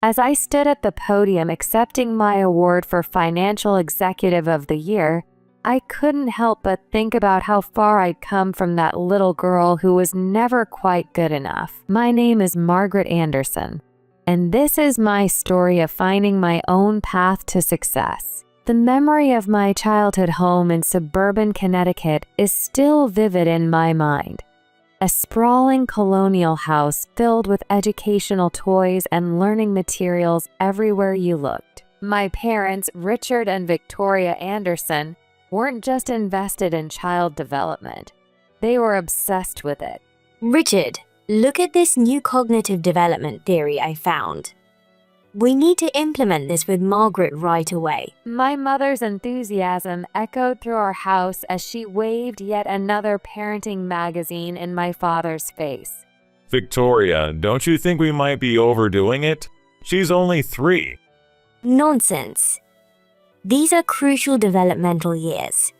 As I stood at the podium accepting my award for Financial Executive of the Year, I couldn't help but think about how far I'd come from that little girl who was never quite good enough. My name is Margaret Anderson, and this is my story of finding my own path to success. The memory of my childhood home in suburban Connecticut is still vivid in my mind. A sprawling colonial house filled with educational toys and learning materials everywhere you looked. My parents, Richard and Victoria Anderson, weren't just invested in child development. They were obsessed with it. Richard, look at this new cognitive development theory I found. We need to implement this with Margaret right away. My mother's enthusiasm echoed through our house as she waved yet another parenting magazine in my father's face. Victoria, don't you think we might be overdoing it? She's only 3. Nonsense. These are crucial developmental years.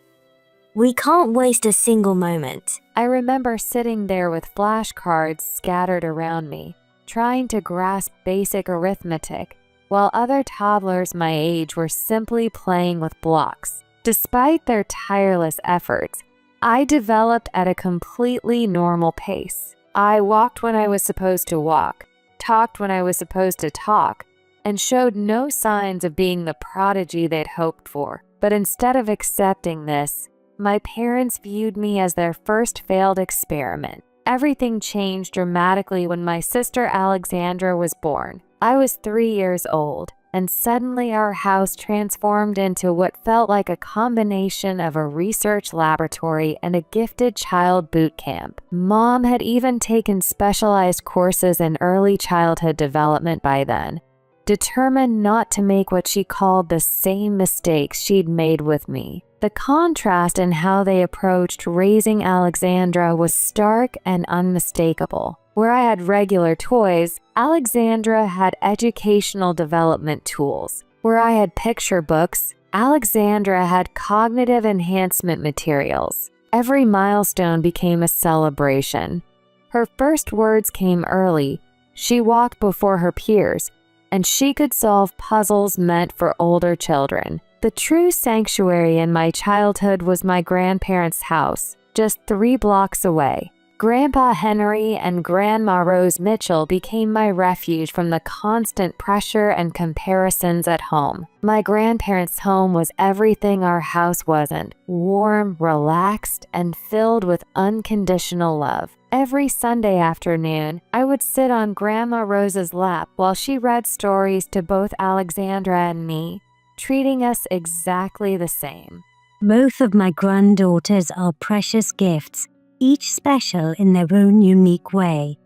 We can't waste a single moment. I remember sitting there with flashcards scattered around me, trying to grasp basic arithmetic, while other toddlers my age were simply playing with blocks. Despite their tireless efforts, I developed at a completely normal pace. I walked when I was supposed to walk, talked when I was supposed to talk, and showed no signs of being the prodigy they'd hoped for. But instead of accepting this, my parents viewed me as their first failed experiment. Everything changed dramatically when my sister Alexandra was born. I was 3 years old, and suddenly our house transformed into what felt like a combination of a research laboratory and a gifted child boot camp. Mom had even taken specialized courses in early childhood development by then, determined not to make what she called the same mistakes she'd made with me. The contrast in how they approached raising Alexandra was stark and unmistakable. Where I had regular toys, Alexandra had educational development tools. Where I had picture books, Alexandra had cognitive enhancement materials. Every milestone became a celebration. Her first words came early. She walked before her peers, and she could solve puzzles meant for older children. The true sanctuary in my childhood was my grandparents' house, just 3 blocks away. Grandpa Henry and Grandma Rose Mitchell became my refuge from the constant pressure and comparisons at home. My grandparents' home was everything our house wasn't: warm, relaxed, and filled with unconditional love. Every Sunday afternoon, I would sit on Grandma Rose's lap while she read stories to both Alexandra and me, treating us exactly the same. Both of my granddaughters are precious gifts, each special in their own unique way.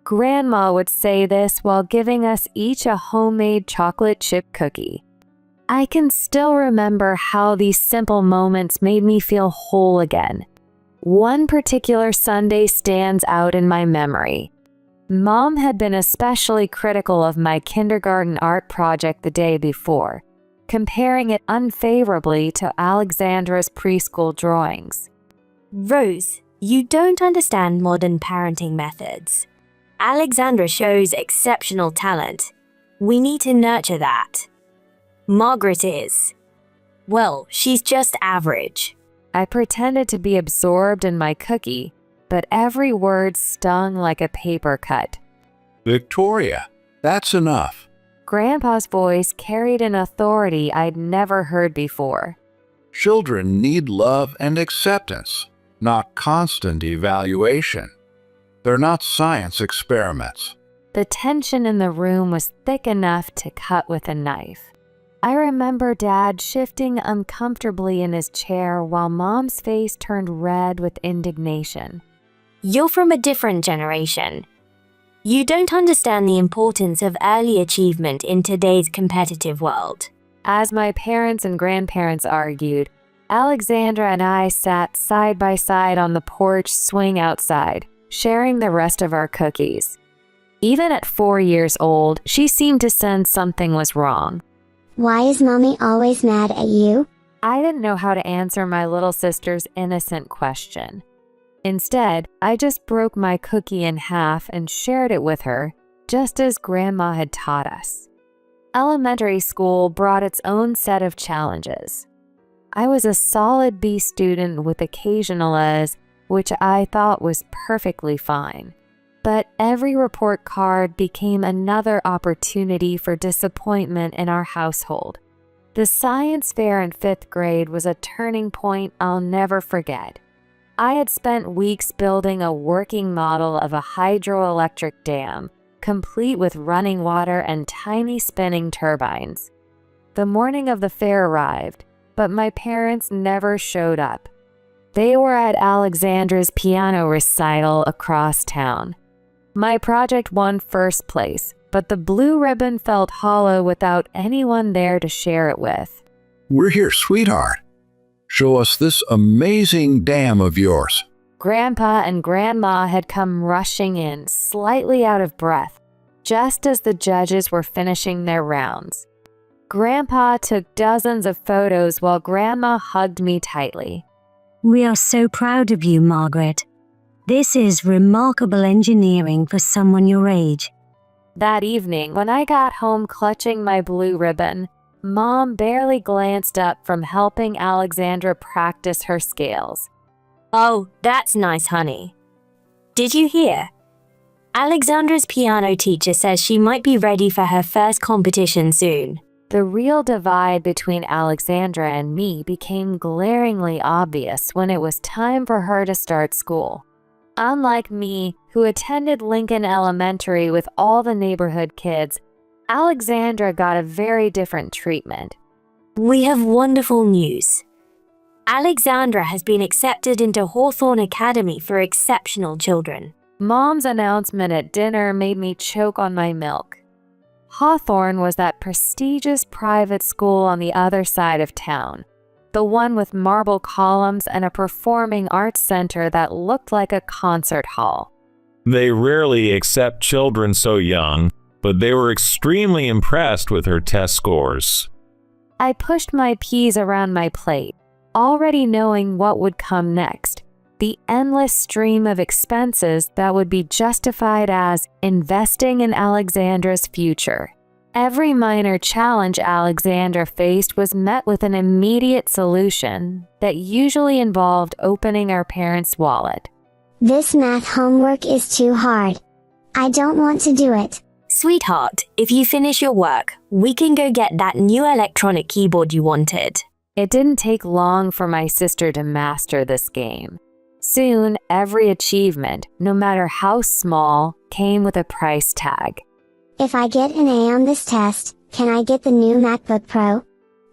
Grandma would say this while giving us each a homemade chocolate chip cookie. I can still remember how these simple moments made me feel whole again. One particular Sunday stands out in my memory. Mom had been especially critical of my kindergarten art project the day before, comparing it unfavorably to Alexandra's preschool drawings. Rose, you don't understand modern parenting methods. Alexandra shows exceptional talent. We need to nurture that. Margaret is, well, she's just average. I pretended to be absorbed in my cookie, but every word stung like a paper cut. Victoria, that's enough. Grandpa's voice carried an authority I'd never heard before. Children need love and acceptance, not constant evaluation. They're not science experiments. The tension in the room was thick enough to cut with a knife. I remember Dad shifting uncomfortably in his chair while Mom's face turned red with indignation. You're from a different generation. You don't understand the importance of early achievement in today's competitive world. As my parents and grandparents argued, Alexandra and I sat side by side on the porch swing outside, sharing the rest of our cookies. Even at 4 years old, she seemed to sense something was wrong. Why is Mommy always mad at you? I didn't know how to answer my little sister's innocent question. Instead, I just broke my cookie in half and shared it with her, just as Grandma had taught us. Elementary school brought its own set of challenges. I was a solid B student with occasional A's, which I thought was perfectly fine. But every report card became another opportunity for disappointment in our household. The science fair in 5th grade was a turning point I'll never forget. I had spent weeks building a working model of a hydroelectric dam, complete with running water and tiny spinning turbines. The morning of the fair arrived, but my parents never showed up. They were at Alexandra's piano recital across town. My project won first place, but the blue ribbon felt hollow without anyone there to share it with. We're here, sweetheart. Show us this amazing dam of yours. Grandpa and Grandma had come rushing in, slightly out of breath, just as the judges were finishing their rounds. Grandpa took dozens of photos while Grandma hugged me tightly. We are so proud of you, Margaret. This is remarkable engineering for someone your age. That evening, when I got home clutching my blue ribbon, Mom barely glanced up from helping Alexandra practice her scales. Oh, that's nice, honey. Did you hear? Alexandra's piano teacher says she might be ready for her first competition soon. The real divide between Alexandra and me became glaringly obvious when it was time for her to start school. Unlike me, who attended Lincoln Elementary with all the neighborhood kids, Alexandra got a very different treatment. We have wonderful news. Alexandra has been accepted into Hawthorne Academy for exceptional children. Mom's announcement at dinner made me choke on my milk. Hawthorne was that prestigious private school on the other side of town, the one with marble columns and a performing arts center that looked like a concert hall. They rarely accept children so young, but they were extremely impressed with her test scores. I pushed my peas around my plate, already knowing what would come next. The endless stream of expenses that would be justified as investing in Alexandra's future. Every minor challenge Alexandra faced was met with an immediate solution that usually involved opening her parents' wallet. This math homework is too hard. I don't want to do it. Sweetheart, if you finish your work, we can go get that new electronic keyboard you wanted. It didn't take long for my sister to master this game. Soon, every achievement, no matter how small, came with a price tag. If I get an A on this test, can I get the new MacBook Pro?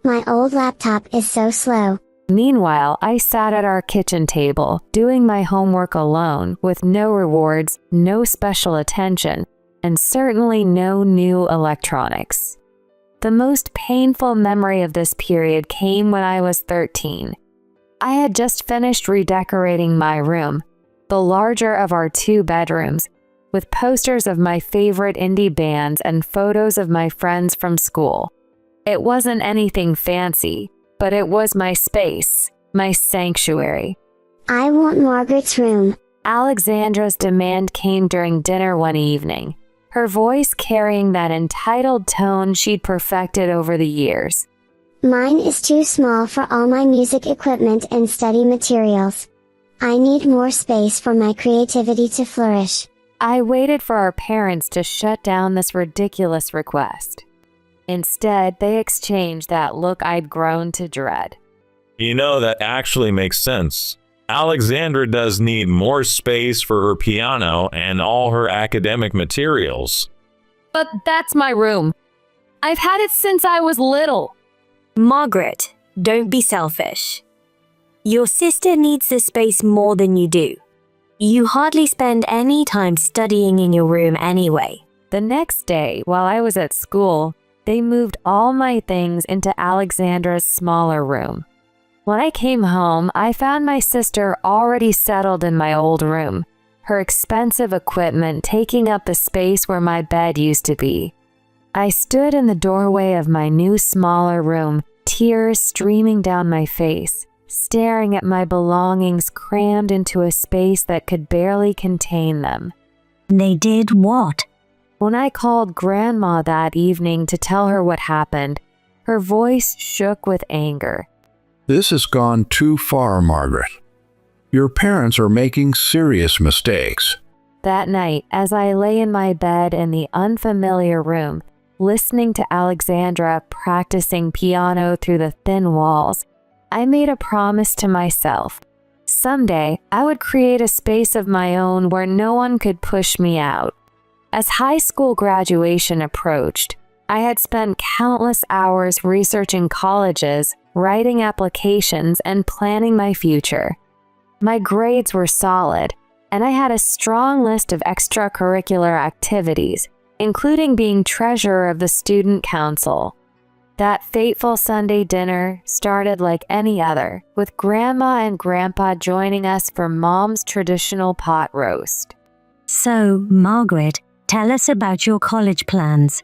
My old laptop is so slow. Meanwhile, I sat at our kitchen table, doing my homework alone, with no rewards, no special attention, and certainly no new electronics. The most painful memory of this period came when I was 13. I had just finished redecorating my room, the larger of our 2 bedrooms, with posters of my favorite indie bands and photos of my friends from school. It wasn't anything fancy, but it was my space, my sanctuary. I want Margaret's room. Alexandra's demand came during dinner one evening, her voice carrying that entitled tone she'd perfected over the years. Mine is too small for all my music equipment and study materials. I need more space for my creativity to flourish. I waited for our parents to shut down this ridiculous request. Instead, they exchanged that look I'd grown to dread. You know, that actually makes sense. Alexandra does need more space for her piano and all her academic materials. But that's my room. I've had it since I was little. Margaret, don't be selfish. Your sister needs the space more than you do. You hardly spend any time studying in your room anyway. The next day, while I was at school, they moved all my things into Alexandra's smaller room. When I came home, I found my sister already settled in my old room, her expensive equipment taking up the space where my bed used to be. I stood in the doorway of my new smaller room, tears streaming down my face, staring at my belongings crammed into a space that could barely contain them. They did what? When I called Grandma that evening to tell her what happened, her voice shook with anger. This has gone too far, Margaret. Your parents are making serious mistakes. That night, as I lay in my bed in the unfamiliar room, listening to Alexandra practicing piano through the thin walls, I made a promise to myself. Someday, I would create a space of my own where no one could push me out. As high school graduation approached, I had spent countless hours researching colleges, writing applications, and planning my future. My grades were solid, and I had a strong list of extracurricular activities, including being treasurer of the student council. That fateful Sunday dinner started like any other, with Grandma and Grandpa joining us for Mom's traditional pot roast. So, Margaret, tell us about your college plans.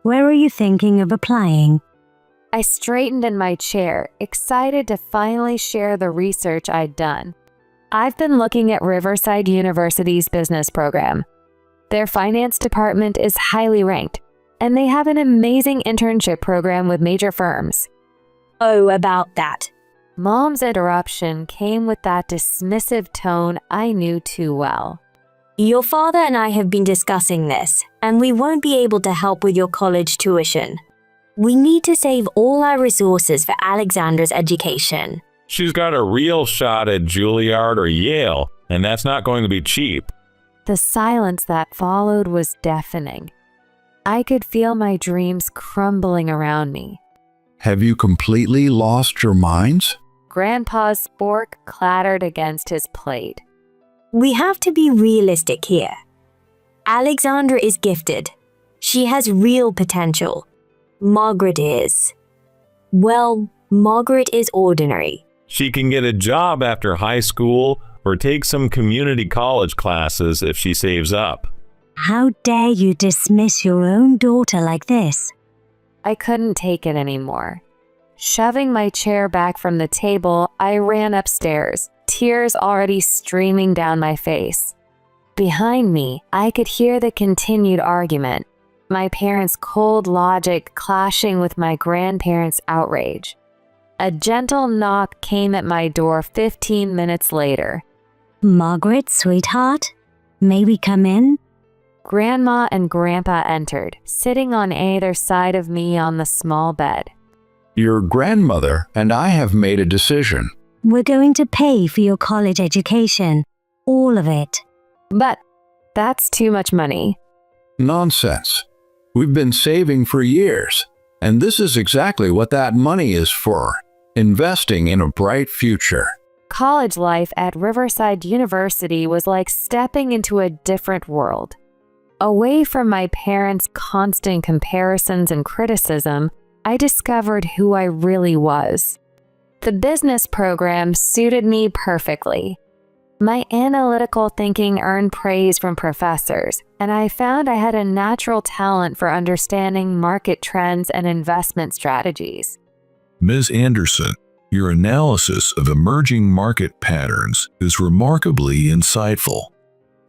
Where are you thinking of applying? I straightened in my chair, excited to finally share the research I'd done. I've been looking at Riverside University's business program. Their finance department is highly ranked, and they have an amazing internship program with major firms. Oh, about that. Mom's interruption came with that dismissive tone I knew too well. Your father and I have been discussing this, and we won't be able to help with your college tuition. We need to save all our resources for Alexandra's education. She's got a real shot at Juilliard or Yale, and that's not going to be cheap. The silence that followed was deafening. I could feel my dreams crumbling around me. Have you completely lost your minds? Grandpa's fork clattered against his plate. We have to be realistic here. Alexandra is gifted. She has real potential. Margaret is. Well, Margaret is ordinary. She can get a job after high school or take some community college classes if she saves up. How dare you dismiss your own daughter like this? I couldn't take it anymore. Shoving my chair back from the table, I ran upstairs, tears already streaming down my face. Behind me, I could hear the continued argument, my parents' cold logic clashing with my grandparents' outrage. A gentle knock came at my door 15 minutes later. Margaret, sweetheart, may we come in? Grandma and Grandpa entered, sitting on either side of me on the small bed. Your grandmother and I have made a decision. We're going to pay for your college education. All of it. But that's too much money. Nonsense. We've been saving for years, and this is exactly what that money is for. Investing in a bright future. College life at Riverside University was like stepping into a different world. Away from my parents' constant comparisons and criticism, I discovered who I really was. The business program suited me perfectly. My analytical thinking earned praise from professors, and I found I had a natural talent for understanding market trends and investment strategies. Ms. Anderson, your analysis of emerging market patterns is remarkably insightful.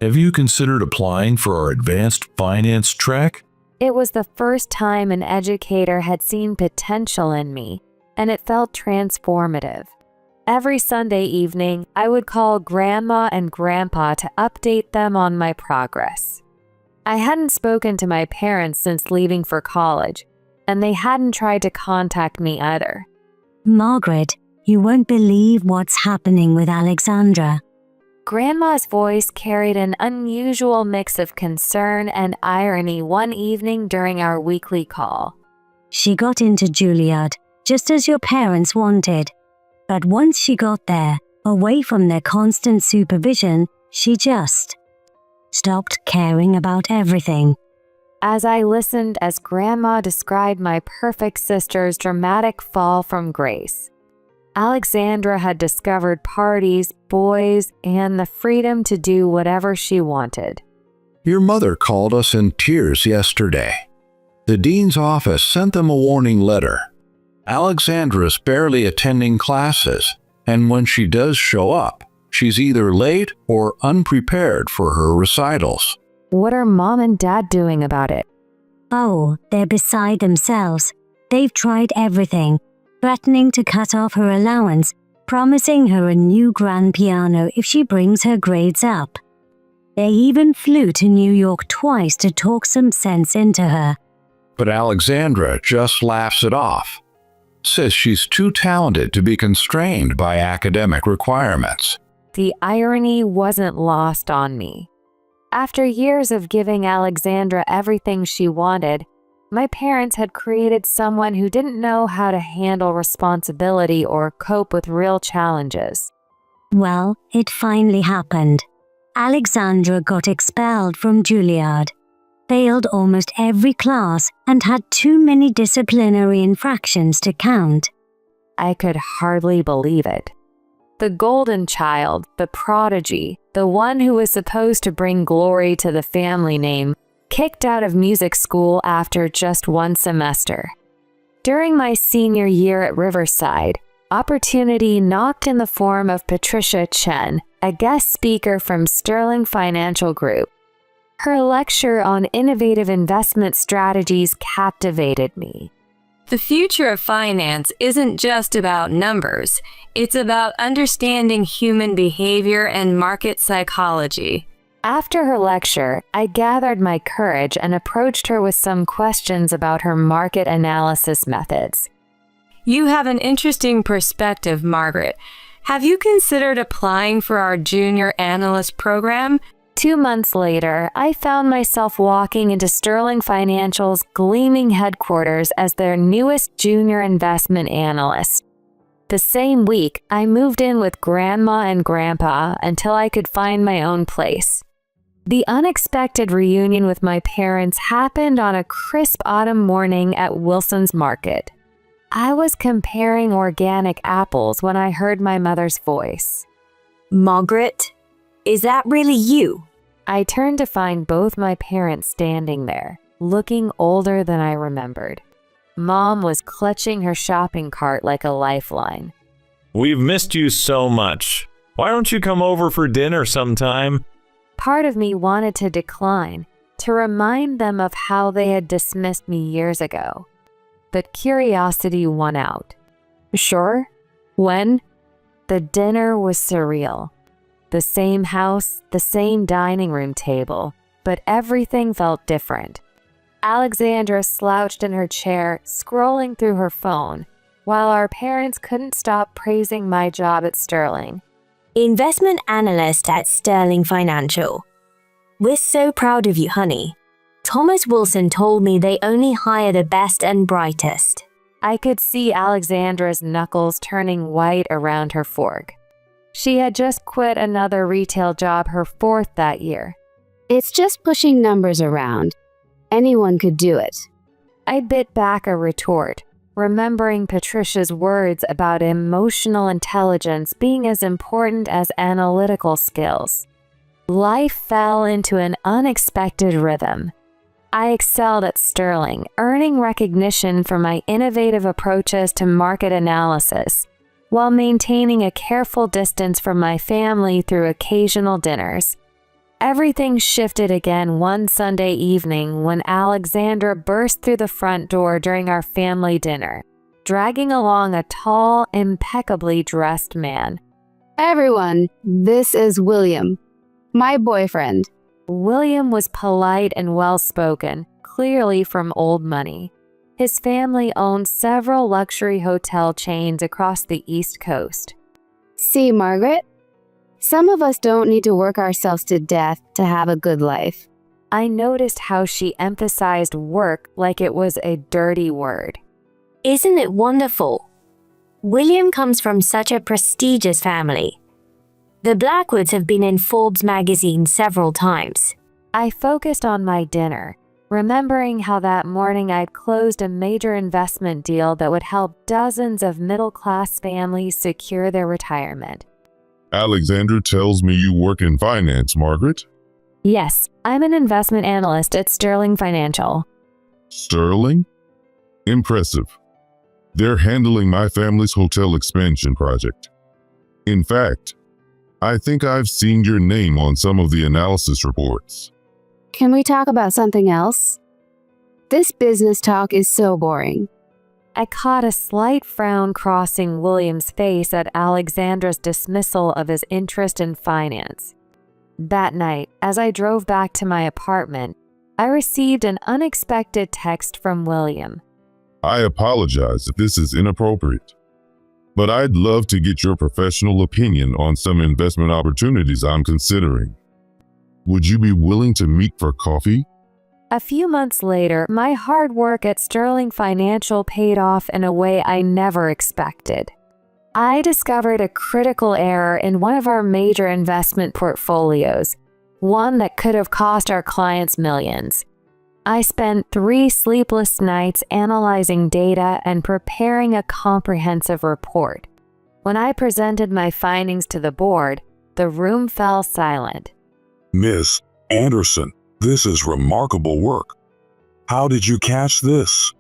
Have you considered applying for our advanced finance track? It was the first time an educator had seen potential in me, and it felt transformative. Every Sunday evening, I would call Grandma and Grandpa to update them on my progress. I hadn't spoken to my parents since leaving for college, and they hadn't tried to contact me either. Margaret, you won't believe what's happening with Alexandra. Grandma's voice carried an unusual mix of concern and irony one evening during our weekly call. She got into Juilliard, just as your parents wanted. But once she got there, away from their constant supervision, she just stopped caring about everything. As I listened as Grandma described my perfect sister's dramatic fall from grace, Alexandra had discovered parties, boys, and the freedom to do whatever she wanted. Your mother called us in tears yesterday. The dean's office sent them a warning letter. Alexandra's barely attending classes, and when she does show up, she's either late or unprepared for her recitals. What are Mom and Dad doing about it? Oh, they're beside themselves. They've tried everything, threatening to cut off her allowance, promising her a new grand piano if she brings her grades up. They even flew to New York twice to talk some sense into her. But Alexandra just laughs it off, says she's too talented to be constrained by academic requirements. The irony wasn't lost on me. After years of giving Alexandra everything she wanted, my parents had created someone who didn't know how to handle responsibility or cope with real challenges. Well, it finally happened. Alexandra got expelled from Juilliard, failed almost every class, and had too many disciplinary infractions to count. I could hardly believe it. The golden child, the prodigy, the one who was supposed to bring glory to the family name, kicked out of music school after just one semester. During my senior year at Riverside, opportunity knocked in the form of Patricia Chen, a guest speaker from Sterling Financial Group. Her lecture on innovative investment strategies captivated me. The future of finance isn't just about numbers. It's about understanding human behavior and market psychology. After her lecture, I gathered my courage and approached her with some questions about her market analysis methods. You have an interesting perspective, Margaret. Have you considered applying for our junior analyst program? 2 months later, I found myself walking into Sterling Financial's gleaming headquarters as their newest junior investment analyst. The same week, I moved in with Grandma and Grandpa until I could find my own place. The unexpected reunion with my parents happened on a crisp autumn morning at Wilson's Market. I was comparing organic apples when I heard my mother's voice. Margaret, is that really you? I turned to find both my parents standing there, looking older than I remembered. Mom was clutching her shopping cart like a lifeline. We've missed you so much. Why don't you come over for dinner sometime? Part of me wanted to decline, to remind them of how they had dismissed me years ago. But curiosity won out. Sure? When? The dinner was surreal. The same house, the same dining room table, but everything felt different. Alexandra slouched in her chair, scrolling through her phone, while our parents couldn't stop praising my job at Sterling. Investment analyst at Sterling Financial. We're so proud of you, honey. Thomas Wilson told me they only hire the best and brightest. I could see Alexandra's knuckles turning white around her fork. She had just quit another retail job, her 4th that year. It's just pushing numbers around. Anyone could do it. I bit back a retort, remembering Patricia's words about emotional intelligence being as important as analytical skills. Life fell into an unexpected rhythm. I excelled at Sterling, earning recognition for my innovative approaches to market analysis, while maintaining a careful distance from my family through occasional dinners. Everything shifted again one Sunday evening when Alexandra burst through the front door during our family dinner, dragging along a tall, impeccably dressed man. Everyone, this is William, my boyfriend. William was polite and well-spoken, clearly from old money. His family owned several luxury hotel chains across the East Coast. See, Margaret? Some of us don't need to work ourselves to death to have a good life. I noticed how she emphasized work like it was a dirty word. Isn't it wonderful? William comes from such a prestigious family. The Blackwoods have been in Forbes magazine several times. I focused on my dinner, remembering how that morning I'd closed a major investment deal that would help dozens of middle-class families secure their retirement. Alexandra tells me you work in finance, Margaret. Yes, I'm an investment analyst at Sterling Financial. Sterling? Impressive. They're handling my family's hotel expansion project. In fact, I think I've seen your name on some of the analysis reports. Can we talk about something else? This business talk is so boring. I caught a slight frown crossing William's face at Alexandra's dismissal of his interest in finance. That night, as I drove back to my apartment, I received an unexpected text from William. I apologize if this is inappropriate, but I'd love to get your professional opinion on some investment opportunities I'm considering. Would you be willing to meet for coffee? A few months later, my hard work at Sterling Financial paid off in a way I never expected. I discovered a critical error in one of our major investment portfolios, one that could have cost our clients millions. I spent 3 sleepless nights analyzing data and preparing a comprehensive report. When I presented my findings to the board, the room fell silent. Miss Anderson, this is remarkable work. How did you catch this?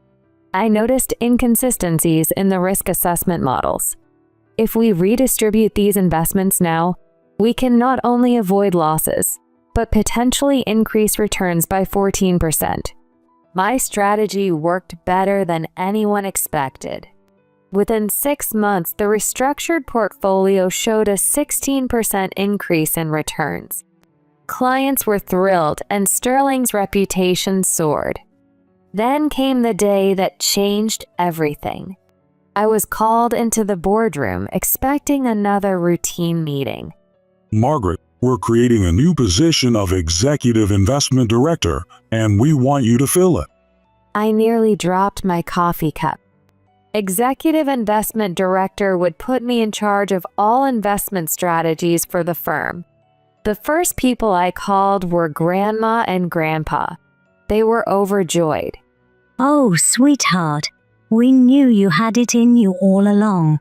I noticed inconsistencies in the risk assessment models. If we redistribute these investments now, we can not only avoid losses, but potentially increase returns by 14%. My strategy worked better than anyone expected. Within 6 months, the restructured portfolio showed a 16% increase in returns. Clients were thrilled and Sterling's reputation soared. Then came the day that changed everything. I was called into the boardroom expecting another routine meeting. Margaret, we're creating a new position of Executive Investment Director, and we want you to fill it. I nearly dropped my coffee cup. Executive Investment Director would put me in charge of all investment strategies for the firm. The first people I called were Grandma and Grandpa. They were overjoyed. Oh, sweetheart, we knew you had it in you all along.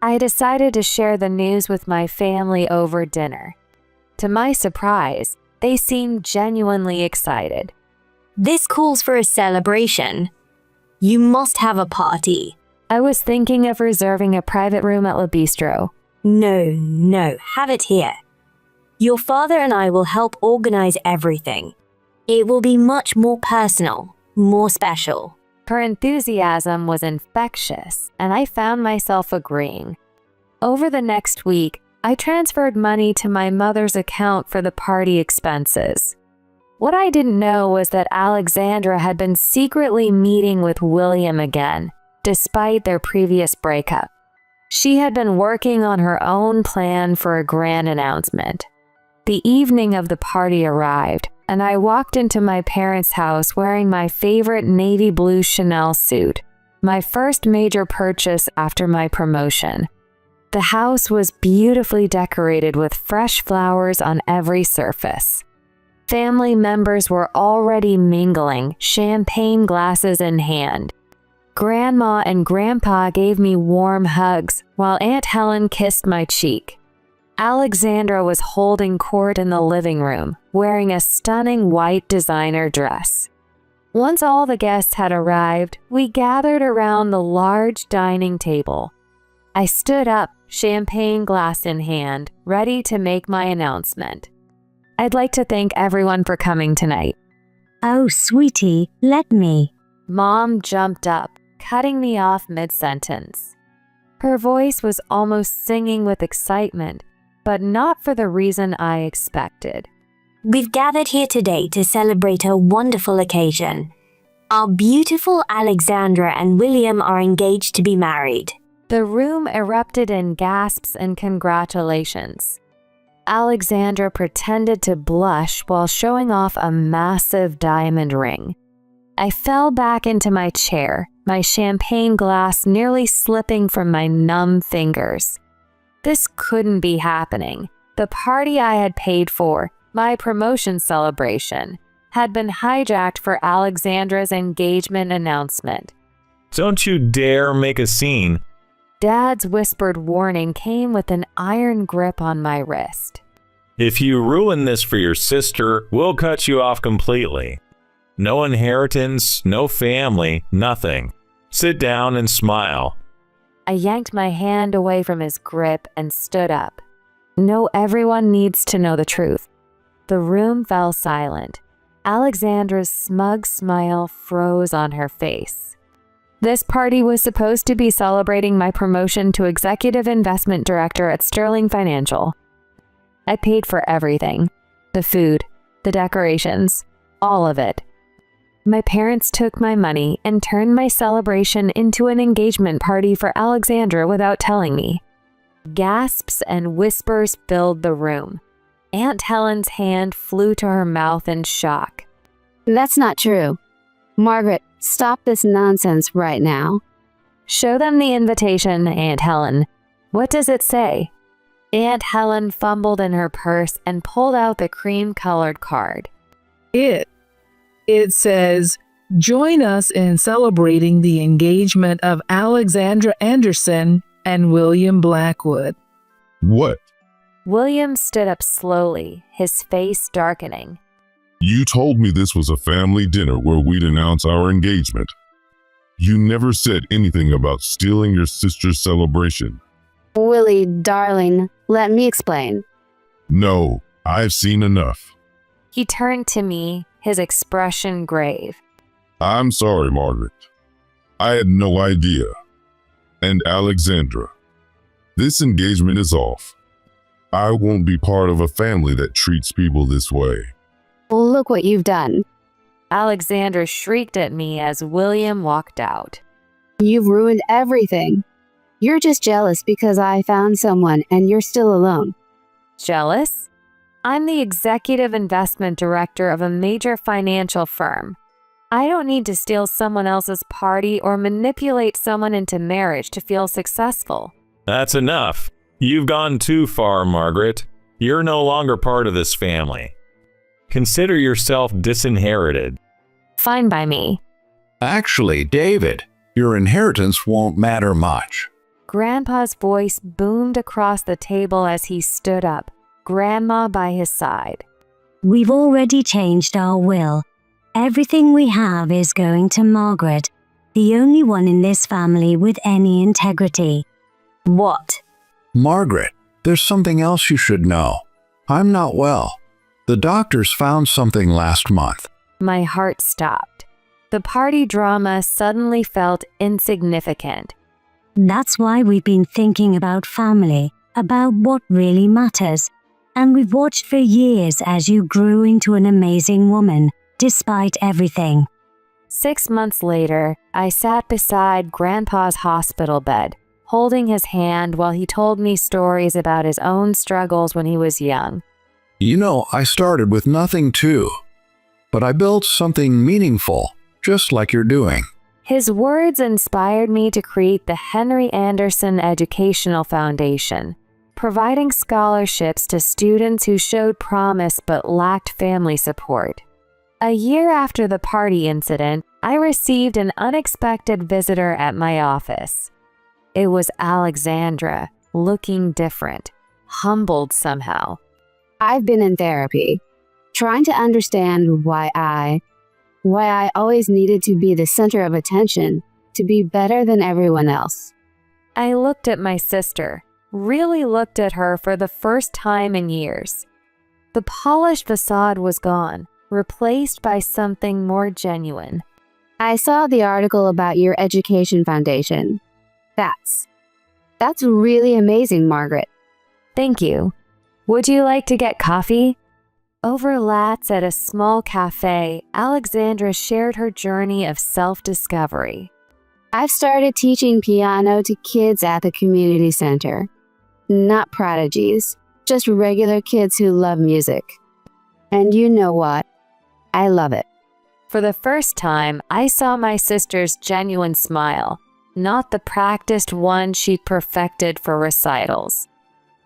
I decided to share the news with my family over dinner. To my surprise, they seemed genuinely excited. This calls for a celebration. You must have a party. I was thinking of reserving a private room at Le Bistro. No, have it here. Your father and I will help organize everything. It will be much more personal, more special. Her enthusiasm was infectious, and I found myself agreeing. Over the next week, I transferred money to my mother's account for the party expenses. What I didn't know was that Alexandra had been secretly meeting with William again, despite their previous breakup. She had been working on her own plan for a grand announcement. The evening of the party arrived, and I walked into my parents' house wearing my favorite navy blue Chanel suit, my first major purchase after my promotion. The house was beautifully decorated with fresh flowers on every surface. Family members were already mingling, champagne glasses in hand. Grandma and Grandpa gave me warm hugs, while Aunt Helen kissed my cheek. Alexandra was holding court in the living room, wearing a stunning white designer dress. Once all the guests had arrived, we gathered around the large dining table. I stood up, champagne glass in hand, ready to make my announcement. I'd like to thank everyone for coming tonight. Oh, sweetie, let me. Mom jumped up, cutting me off mid-sentence. Her voice was almost singing with excitement, but not for the reason I expected. We've gathered here today to celebrate a wonderful occasion. Our beautiful Alexandra and William are engaged to be married. The room erupted in gasps and congratulations. Alexandra pretended to blush while showing off a massive diamond ring. I fell back into my chair, my champagne glass nearly slipping from my numb fingers. This couldn't be happening. The party I had paid for, my promotion celebration, had been hijacked for Alexandra's engagement announcement. Don't you dare make a scene. Dad's whispered warning came with an iron grip on my wrist. If you ruin this for your sister, we'll cut you off completely. No inheritance, no family, nothing. Sit down and smile. I yanked my hand away from his grip and stood up. No, everyone needs to know the truth. The room fell silent. Alexandra's smug smile froze on her face. This party was supposed to be celebrating my promotion to Executive Investment Director at Sterling Financial. I paid for everything. The food, the decorations, all of it. My parents took my money and turned my celebration into an engagement party for Alexandra without telling me. Gasps and whispers filled the room. Aunt Helen's hand flew to her mouth in shock. That's not true. Margaret, stop this nonsense right now. Show them the invitation, Aunt Helen. What does it say? Aunt Helen fumbled in her purse and pulled out the cream-colored card. It says, "Join us in celebrating the engagement of Alexandra Anderson and William Blackwood." What? William stood up slowly, his face darkening. You told me this was a family dinner where we'd announce our engagement. You never said anything about stealing your sister's celebration. Willie, darling, let me explain. No, I've seen enough. He turned to me, his expression grave. I'm sorry, Margaret. I had no idea. And Alexandra, this engagement is off. I won't be part of a family that treats people this way. Look what you've done. Alexandra shrieked at me as William walked out. You've ruined everything. You're just jealous because I found someone and you're still alone. Jealous? I'm the executive investment director of a major financial firm. I don't need to steal someone else's party or manipulate someone into marriage to feel successful. That's enough. You've gone too far, Margaret. You're no longer part of this family. Consider yourself disinherited. Fine by me. Actually, David, your inheritance won't matter much. Grandpa's voice boomed across the table as he stood up, Grandma by his side. We've already changed our will. Everything we have is going to Margaret, the only one in this family with any integrity. What? Margaret, there's something else you should know. I'm not well. The doctors found something last month. My heart stopped. The party drama suddenly felt insignificant. That's why we've been thinking about family, about what really matters. And we've watched for years as you grew into an amazing woman, despite everything. 6 months later, I sat beside Grandpa's hospital bed, holding his hand while he told me stories about his own struggles when he was young. You know, I started with nothing too. But I built something meaningful, just like you're doing. His words inspired me to create the Henry Anderson Educational Foundation, providing scholarships to students who showed promise but lacked family support. A year after the party incident, I received an unexpected visitor at my office. It was Alexandra, looking different, humbled somehow. I've been in therapy, trying to understand why I always needed to be the center of attention, to be better than everyone else. I looked at my sister, really looked at her for the first time in years. The polished facade was gone, replaced by something more genuine. I saw the article about your education foundation. That's really amazing, Margaret. Thank you. Would you like to get coffee? Over lattes at a small cafe, Alexandra shared her journey of self-discovery. I've started teaching piano to kids at the community center. Not prodigies, just regular kids who love music. And you know what? I love it. For the first time, I saw my sister's genuine smile, not the practiced one she'd perfected for recitals.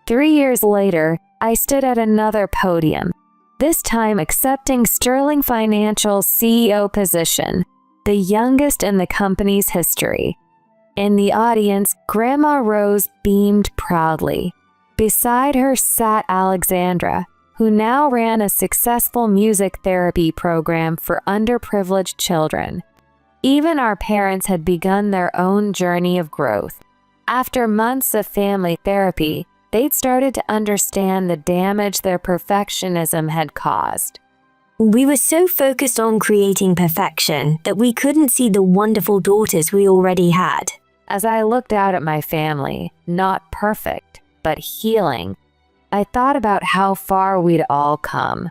3 years later, I stood at another podium, this time accepting Sterling Financial's CEO position, the youngest in the company's history. In the audience, Grandma Rose beamed proudly. Beside her sat Alexandra, who now ran a successful music therapy program for underprivileged children. Even our parents had begun their own journey of growth. After months of family therapy, they'd started to understand the damage their perfectionism had caused. We were so focused on creating perfection that we couldn't see the wonderful daughters we already had. As I looked out at my family, not perfect, but healing, I thought about how far we'd all come.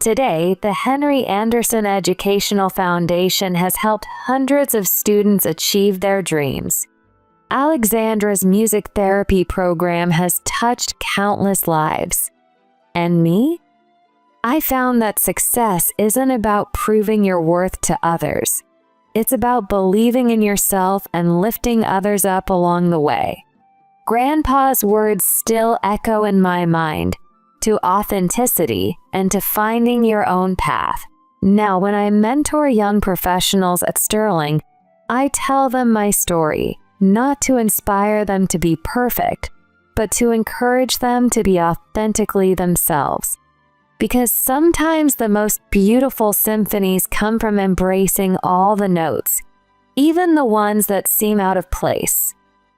Today, the Henry Anderson Educational Foundation has helped hundreds of students achieve their dreams. Alexandra's music therapy program has touched countless lives. And me? I found that success isn't about proving your worth to others. It's about believing in yourself and lifting others up along the way. Grandpa's words still echo in my mind, to authenticity and to finding your own path. Now, when I mentor young professionals at Sterling, I tell them my story, not to inspire them to be perfect, but to encourage them to be authentically themselves. Because sometimes the most beautiful symphonies come from embracing all the notes, even the ones that seem out of place.